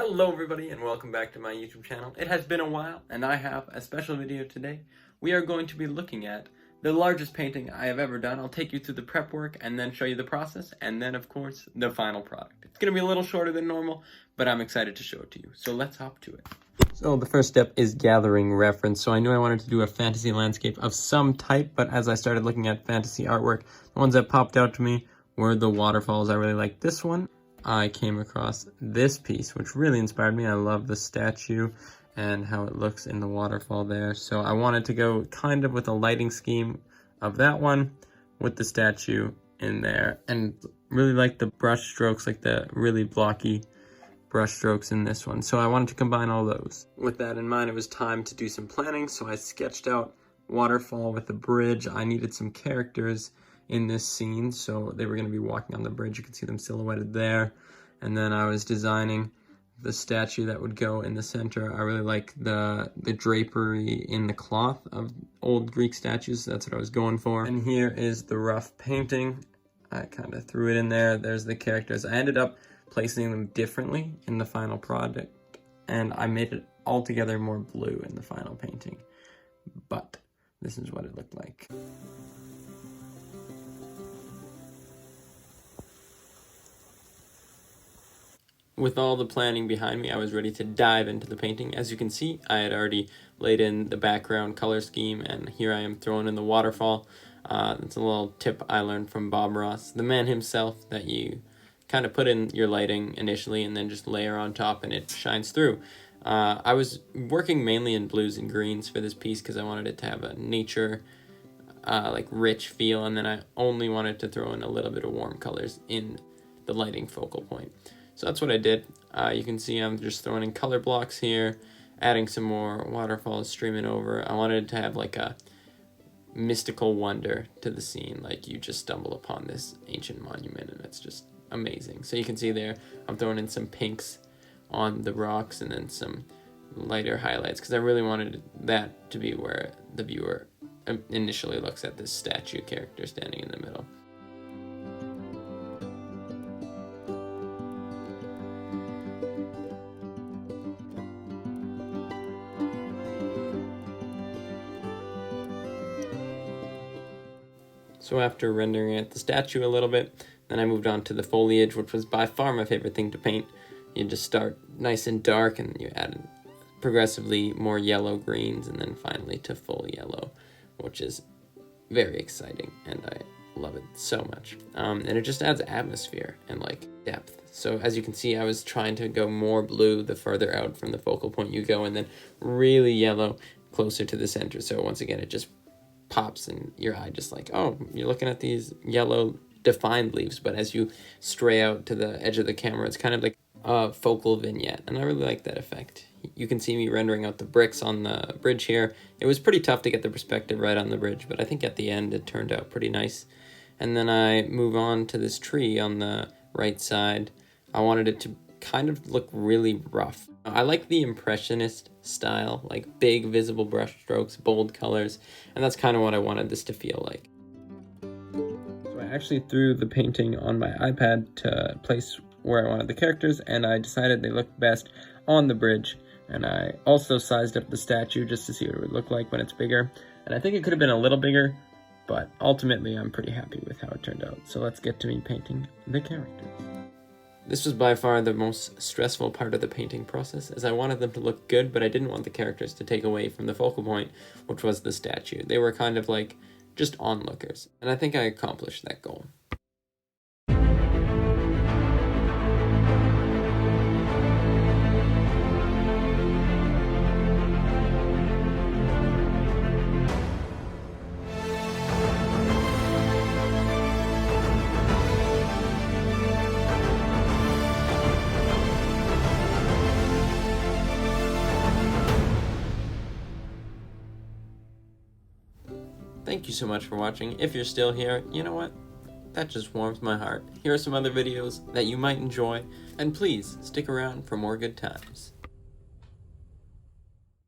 Hello everybody and welcome back to my YouTube channel. It has been a while and I have a special video today. We are going to be looking at the largest painting I have ever done. I'll take you through the prep work and then show you the process and then of course the final product. It's going to be a little shorter than normal, but I'm excited to show it to you. So let's hop to it. So the first step is gathering reference. So I knew I wanted to do a fantasy landscape of some type, but as I started looking at fantasy artwork, the ones that popped out to me were the waterfalls. I really like this one. I came across this piece, which really inspired me. I love the statue and how it looks in the waterfall there. So I wanted to go kind of with a lighting scheme of that one with the statue in there. And really like the brush strokes, like the really blocky brush strokes in this one. So I wanted to combine all those. With that in mind, it was time to do some planning. So I sketched out waterfall with a bridge. I needed some characters in this scene, so they were going to be walking on the bridge. You can see them silhouetted there. And then I was designing the statue that would go in the center. I really like the drapery in the cloth of old Greek statues. So that's what I was going for. And here is the rough painting. I kind of threw it in there. There's the characters. I ended up placing them differently in the final product, and I made it altogether more blue in the final painting. But this is what it looked like. With all the planning behind me, I was ready to dive into the painting. As you can see, I had already laid in the background color scheme, and here I am throwing in the waterfall. It's a little tip I learned from Bob Ross, the man himself, that you kind of put in your lighting initially and then just layer on top and it shines through. I was working mainly in blues and greens for this piece because I wanted it to have a nature, like rich feel, and then I only wanted to throw in a little bit of warm colors in the lighting focal point. So that's what I did. You can see I'm just throwing in color blocks here, adding some more waterfalls streaming over. I wanted to have like a mystical wonder to the scene, like you just stumble upon this ancient monument and it's just amazing. So you can see there, I'm throwing in some pinks on the rocks and then some lighter highlights because I really wanted that to be where the viewer initially looks at this statue character standing in the middle. So after rendering out the statue a little bit, then I moved on to the foliage, which was by far my favorite thing to paint. You just start nice and dark and you add progressively more yellow greens and then finally to full yellow, which is very exciting and I love it so much. And it just adds atmosphere and like depth. So as you can see, I was trying to go more blue the further out from the focal point you go, and then really yellow closer to the center. So once again, it just pops in your eye, just like, oh, you're looking at these yellow defined leaves, but as you stray out to the edge of the camera, it's kind of like a focal vignette, and I really like that effect. You can see me rendering out the bricks on the bridge here. It was pretty tough to get the perspective right on the bridge, but I think at the end it turned out pretty nice. And then I move on to this tree on the right side. I wanted it to kind of look really rough. I like the impressionist style, like big visible brush strokes, bold colors, and that's kind of what I wanted this to feel like. So I actually threw the painting on my iPad to place where I wanted the characters, and I decided they looked best on the bridge, and I also sized up the statue just to see what it would look like when it's bigger, and I think it could have been a little bigger, but ultimately I'm pretty happy with how it turned out. So let's get to me painting the characters. This was by far the most stressful part of the painting process, as I wanted them to look good, but I didn't want the characters to take away from the focal point, which was the statue. They were kind of like just onlookers, and I think I accomplished that goal. Thank you so much for watching. If you're still here, you know what? That just warms my heart. Here are some other videos that you might enjoy, and please stick around for more good times.